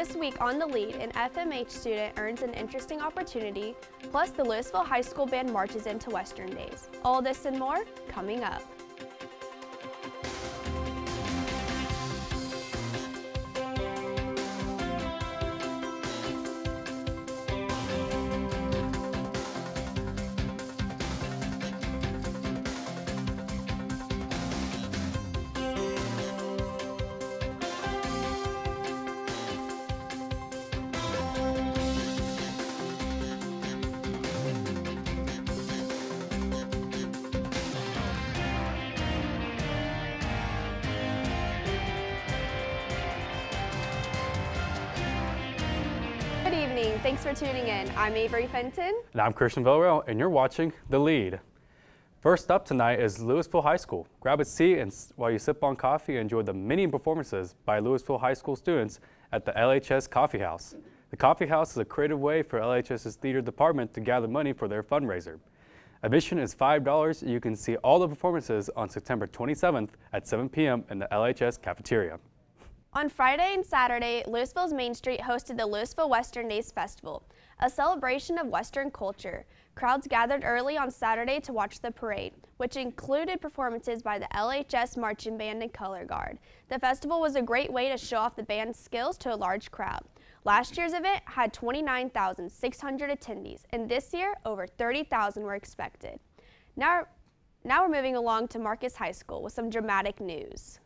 This week on The Lead, an FMH student earns an interesting opportunity, plus the Louisville High School Band marches into Western Days. All this and more coming up. Good evening. Thanks for tuning in. I'm Avery Fenton. And I'm Christian Villarreal, and you're watching The Lead. First up tonight is Louisville High School. Grab a seat and while you sip on coffee, enjoy the many performances by Louisville High School students at the LHS Coffee House. The Coffee House is a creative way for LHS's theater department to gather money for their fundraiser. Admission is $5. You can see all the performances on September 27th at 7 p.m. in the LHS cafeteria. On Friday and Saturday, Louisville's Main Street hosted the Louisville Western Days Festival, a celebration of Western culture. Crowds gathered early on Saturday to watch the parade, which included performances by the LHS Marching Band and Color Guard. The festival was a great way to show off the band's skills to a large crowd. Last year's event had 29,600 attendees, and this year, over 30,000 were expected. Now we're moving along to Marcus High School with some dramatic news.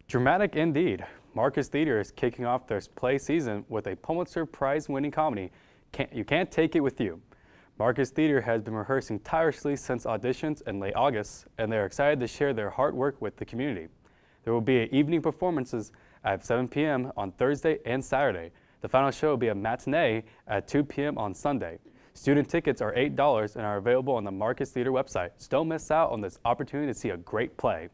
Dramatic indeed. Marcus Theater is kicking off their play season with a Pulitzer Prize-winning comedy, You Can't Take It With You. Marcus Theater has been rehearsing tirelessly since auditions in late August, and they're excited to share their hard work with the community. There will be evening performances at 7 p.m. on Thursday and Saturday. The final show will be a matinee at 2 p.m. on Sunday. Student tickets are $8 and are available on the Marcus Theater website, so don't miss out on this opportunity to see a great play.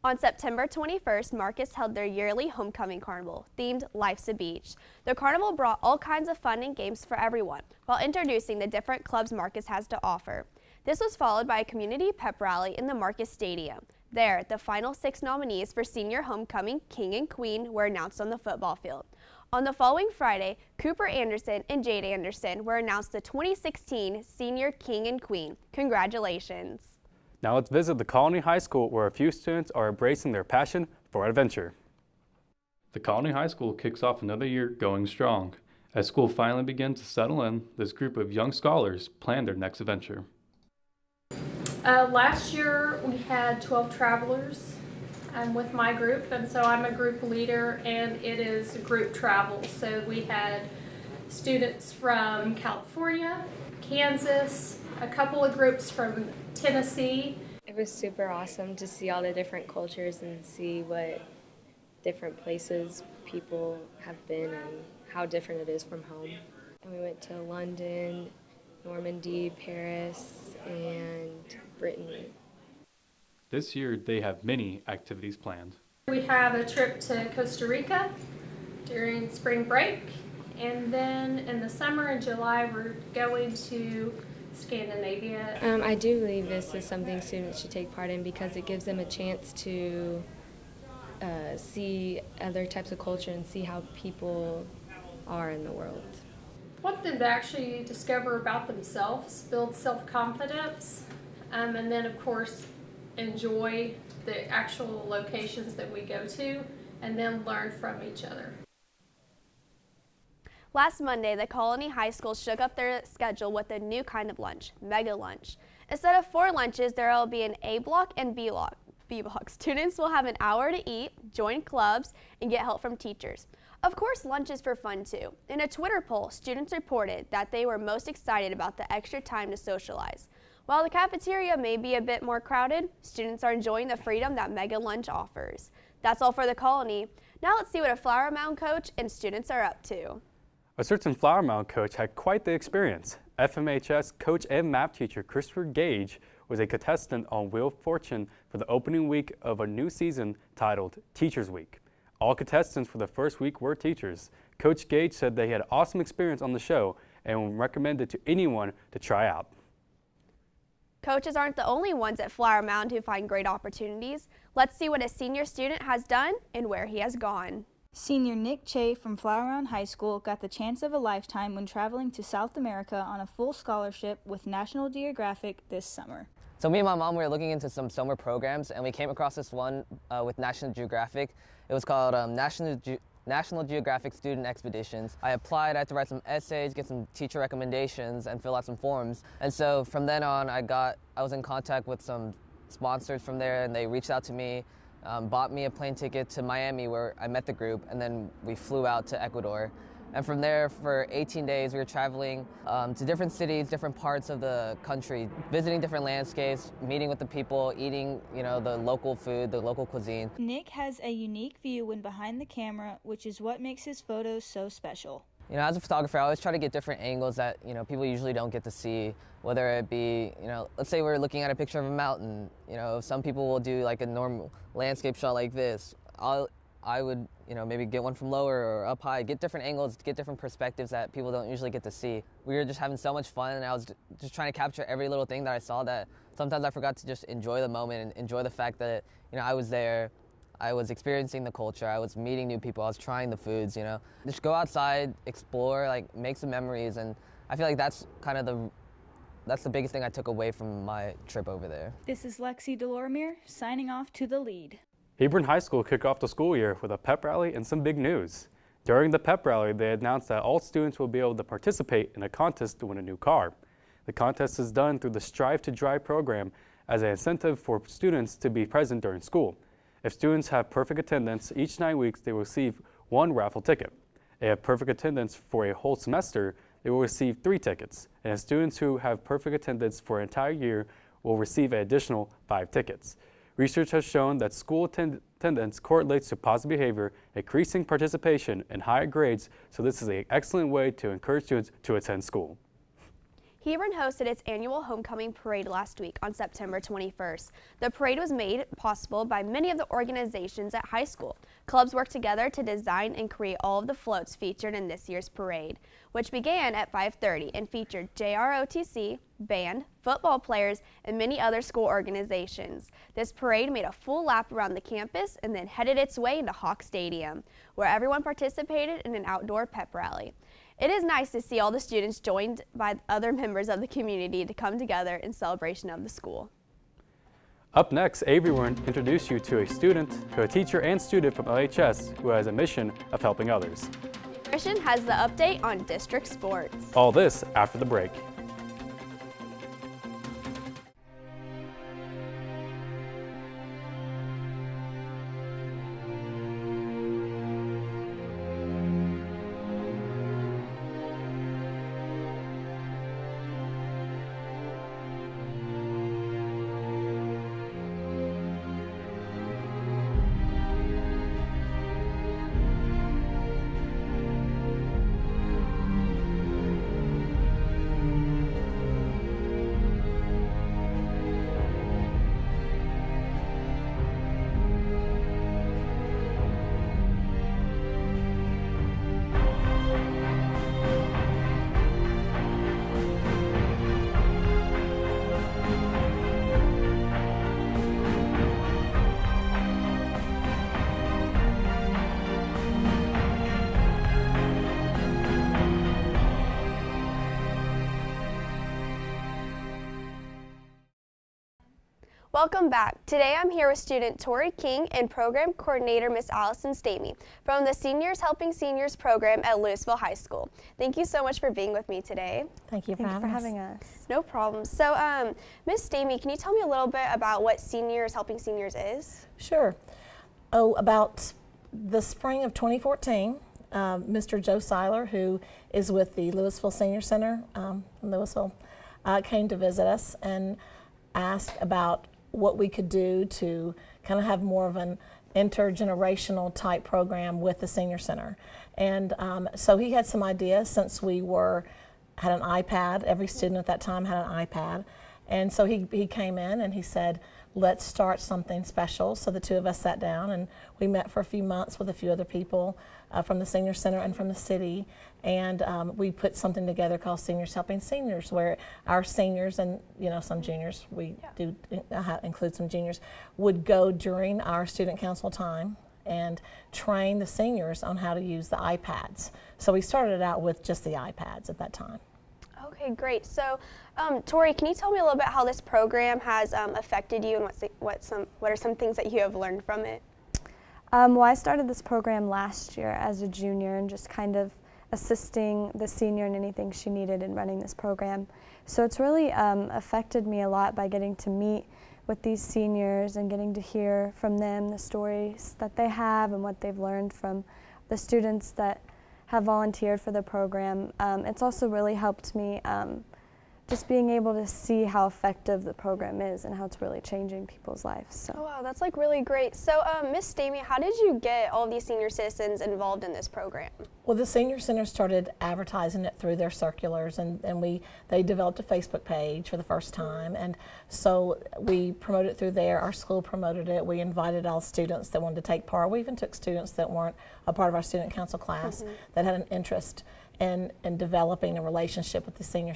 On September 21st, Marcus held their yearly homecoming carnival, themed Life's a Beach. The carnival brought all kinds of fun and games for everyone, while introducing the different clubs Marcus has to offer. This was followed by a community pep rally in the Marcus Stadium. There, the final 6 nominees for senior homecoming, King and Queen, were announced on the football field. On the following Friday, Cooper Anderson and Jade Anderson were announced the 2016 Senior King and Queen. Congratulations. Now let's visit the Colony High School, where a few students are embracing their passion for adventure. The Colony High School kicks off another year going strong. As school finally begins to settle in, this group of young scholars plan their next adventure. Last year we had 12 travelers with my group, and so I'm a group leader, and it is group travel. So we had students from California, Kansas, a couple of groups from Tennessee. It was super awesome to see all the different cultures and see what different places people have been and how different it is from home. And we went to London, Normandy, Paris, and Brittany. This year they have many activities planned. We have a trip to Costa Rica during spring break, and then in the summer in July we're going to Scandinavia. I do believe this is something students should take part in because it gives them a chance to see other types of culture and see how people are in the world. I want them to actually discover about themselves, build self-confidence, and then of course enjoy the actual locations that we go to, and then learn from each other. Last Monday, the Colony High School shook up their schedule with a new kind of lunch, Mega Lunch. Instead of 4 lunches, there will be an A block and B block. Students will have an hour to eat, join clubs, and get help from teachers. Of course, lunch is for fun too. In a Twitter poll, students reported that they were most excited about the extra time to socialize. While the cafeteria may be a bit more crowded, students are enjoying the freedom that Mega Lunch offers. That's all for the Colony. Now let's see what a Flower Mound coach and students are up to. A certain Flower Mound coach had quite the experience. FMHS coach and math teacher Christopher Gage was a contestant on Wheel of Fortune for the opening week of a new season titled Teachers Week. All contestants for the first week were teachers. Coach Gage said they had an awesome experience on the show and recommended to anyone to try out. Coaches aren't the only ones at Flower Mound who find great opportunities. Let's see what a senior student has done and where he has gone. Senior Nick Che from Flower Mound High School got the chance of a lifetime when traveling to South America on a full scholarship with National Geographic this summer. So me and my mom were looking into some summer programs, and we came across this one with National Geographic. It was called National Geographic Student Expeditions. I applied, I had to write some essays, get some teacher recommendations, and fill out some forms. And so from then on, I was in contact with some sponsors from there, and they reached out to me, bought me a plane ticket to Miami where I met the group, and then we flew out to Ecuador. And from there, for 18 days, we were traveling to different cities, different parts of the country, visiting different landscapes, meeting with the people, eating, the local food, the local cuisine. Nick has a unique view when behind the camera, which is what makes his photos so special. As a photographer, I always try to get different angles that, people usually don't get to see, whether it be, let's say we're looking at a picture of a mountain, some people will do like a normal landscape shot like this. I would, maybe get one from lower or up high, get different angles, get different perspectives that people don't usually get to see. We were just having so much fun, and I was just trying to capture every little thing that I saw that sometimes I forgot to just enjoy the moment and enjoy the fact that, I was there, I was experiencing the culture, I was meeting new people, I was trying the foods, Just go outside, explore, make some memories, and I feel like that's kind of that's the biggest thing I took away from my trip over there. This is Lexi Delormier signing off to The Lead. Hebron High School kicked off the school year with a pep rally and some big news. During the pep rally, they announced that all students will be able to participate in a contest to win a new car. The contest is done through the Strive to Drive program as an incentive for students to be present during school. If students have perfect attendance each 9 weeks, they will receive one raffle ticket. If they have perfect attendance for a whole semester, they will receive 3 tickets. And students who have perfect attendance for an entire year will receive an additional 5 tickets. Research has shown that school attendance correlates to positive behavior, increasing participation, and higher grades, so this is an excellent way to encourage students to attend school. Hebron hosted its annual homecoming parade last week on September 21st. The parade was made possible by many of the organizations at high school. Clubs worked together to design and create all of the floats featured in this year's parade, which began at 5:30 and featured JROTC, band, football players, and many other school organizations. This parade made a full lap around the campus and then headed its way into Hawk Stadium, where everyone participated in an outdoor pep rally. It is nice to see all the students joined by other members of the community to come together in celebration of the school. Up next, Avery will introduce you to a teacher and student from LHS who has a mission of helping others. Christian has the update on district sports. All this after the break. Welcome back. Today I'm here with student Tori King and program coordinator Miss Allison Stamey from the Seniors Helping Seniors program at Louisville High School. Thank you so much for being with me today. Thank you for having us. No problem. So Miss Stamey, can you tell me a little bit about what Seniors Helping Seniors is? Sure. About the spring of 2014, Mr. Joe Seiler, who is with the Louisville Senior Center in Louisville, came to visit us and asked about what we could do to kind of have more of an intergenerational type program with the Senior Center. And so he had some ideas since we had an iPad. Every student at that time had an iPad. And so he came in and he said, let's start something special. So the two of us sat down and we met for a few months with a few other people from the Senior Center and from the city. And we put something together called Seniors Helping Seniors, where our seniors and some juniors, we do include some juniors, would go during our student council time and train the seniors on how to use the iPads. So we started out with just the iPads at that time. Okay, great. So, Tori, can you tell me a little bit how this program has affected you, and what are some things that you have learned from it? Well, I started this program last year as a junior and just kind of assisting the senior in anything she needed in running this program. So it's really affected me a lot by getting to meet with these seniors and getting to hear from them the stories that they have and what they've learned from the students that have volunteered for the program. It's also really helped me just being able to see how effective the program is and how it's really changing people's lives. So. Oh, wow, that's like really great. So, Miss Stamey, how did you get all of these senior citizens involved in this program? Well, the Senior Center started advertising it through their circulars, and they developed a Facebook page for the first time, and so we promoted it through there. Our school promoted it. We invited all students that wanted to take part. We even took students that weren't a part of our student council class that had an interest in developing a relationship with the senior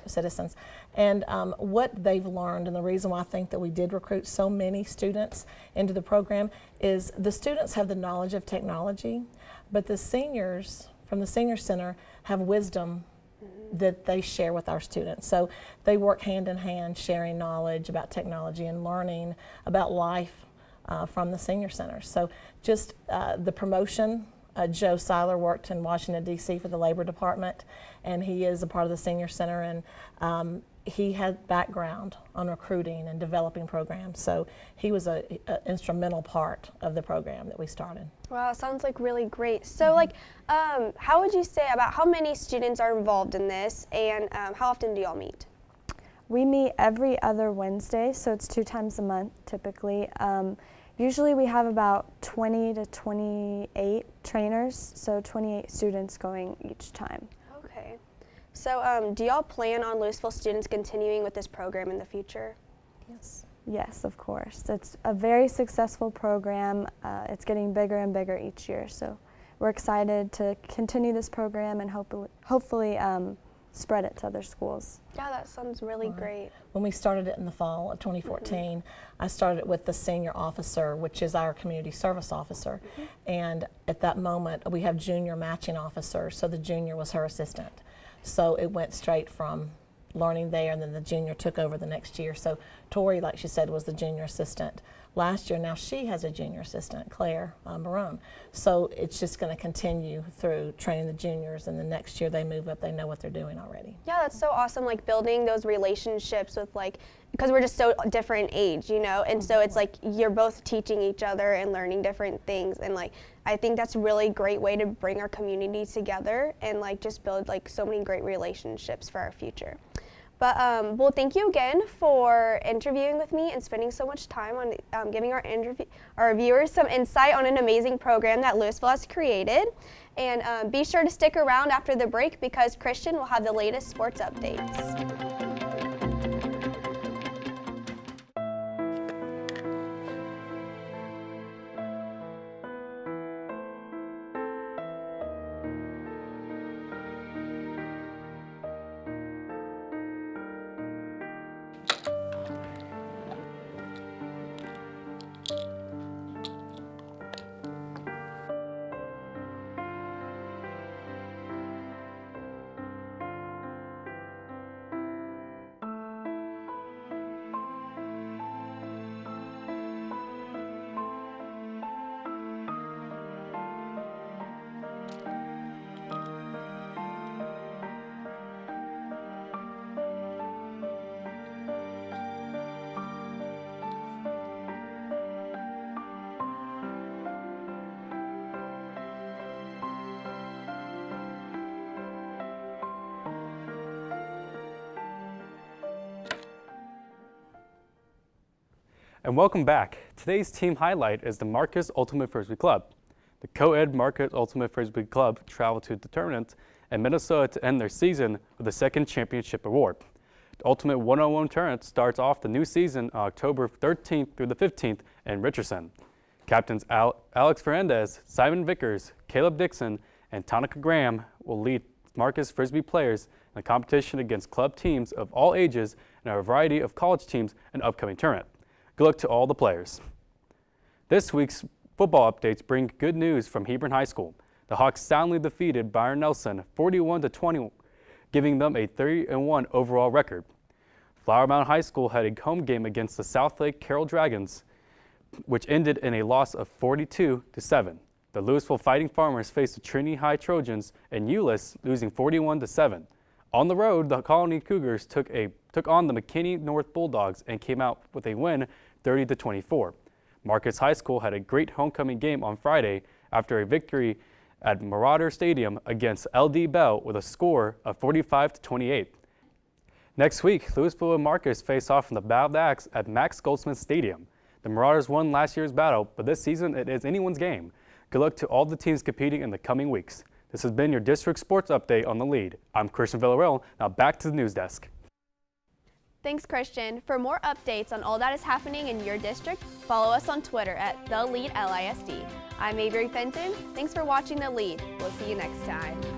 citizens. And what they've learned, and the reason why I think that we did recruit so many students into the program, is the students have the knowledge of technology, but the seniors from the Senior Center have wisdom that they share with our students. So they work hand in hand, sharing knowledge about technology and learning about life from the Senior Center. So just the promotion. Joe Seiler worked in Washington, D.C. for the Labor Department, and he is a part of the Senior Center, and he had background on recruiting and developing programs, so he was an instrumental part of the program that we started. Wow, sounds like really great. So like, how would you say about how many students are involved in this, and how often do y'all meet? We meet every other Wednesday, so it's 2 times a month typically. Usually we have about 20 to 28 trainers, so 28 students going each time. Okay. So do y'all plan on Louisville students continuing with this program in the future? Yes. Yes, of course. It's a very successful program. It's getting bigger and bigger each year, so we're excited to continue this program and hopefully spread it to other schools. Yeah, that sounds really great. When we started it in the fall of 2014, I started with the senior officer, which is our community service officer. And at that moment, we have junior matching officers, so the junior was her assistant. So it went straight from learning there, and then the junior took over the next year. So Tori, like she said, was the junior assistant last year. Now she has a junior assistant, Claire Barone. So it's just going to continue through training the juniors, and the next year they move up, they know what they're doing already. Yeah, that's so awesome, like building those relationships with, like, because we're just so different age, you know, and so it's like you're both teaching each other and learning different things, and like I think that's a really great way to bring our community together and like just build like so many great relationships for our future. But well, thank you again for interviewing with me and spending so much time on giving our viewers some insight on an amazing program that Louisville has created. And be sure to stick around after the break because Christian will have the latest sports updates. And welcome back. Today's team highlight is the Marcus Ultimate Frisbee Club. The co-ed Marcus Ultimate Frisbee Club traveled to the tournament in Minnesota to end their season with the second championship award. The Ultimate One-on-One tournament starts off the new season on October 13th through the 15th in Richardson. Captains Alex Fernandez, Simon Vickers, Caleb Dixon, and Tonica Graham will lead Marcus Frisbee players in a competition against club teams of all ages and a variety of college teams in the upcoming tournament. Good luck to all the players. This week's football updates bring good news from Hebron High School. The Hawks soundly defeated Byron Nelson 41-20, giving them a 3-1 overall record. Flower Mound High School had a home game against the Southlake Carroll Dragons, which ended in a loss of 42-7. The Louisville Fighting Farmers faced the Trinity High Trojans and Euless, losing 41-7. On the road, the Colony Cougars took on the McKinney North Bulldogs and came out with a win 30-24. Marcus High School had a great homecoming game on Friday after a victory at Marauder Stadium against LD Bell with a score of 45-28. Next week, Louisville and Marcus face off in the Battle of the Axe at Max Goldsmith Stadium. The Marauders won last year's battle, but this season it is anyone's game. Good luck to all the teams competing in the coming weeks. This has been your District Sports Update on The Lead. I'm Christian Villarreal. Now back to the news desk. Thanks, Christian. For more updates on all that is happening in your district, follow us on Twitter at TheLeadLISD. I'm Avery Fenton. Thanks for watching The Lead. We'll see you next time.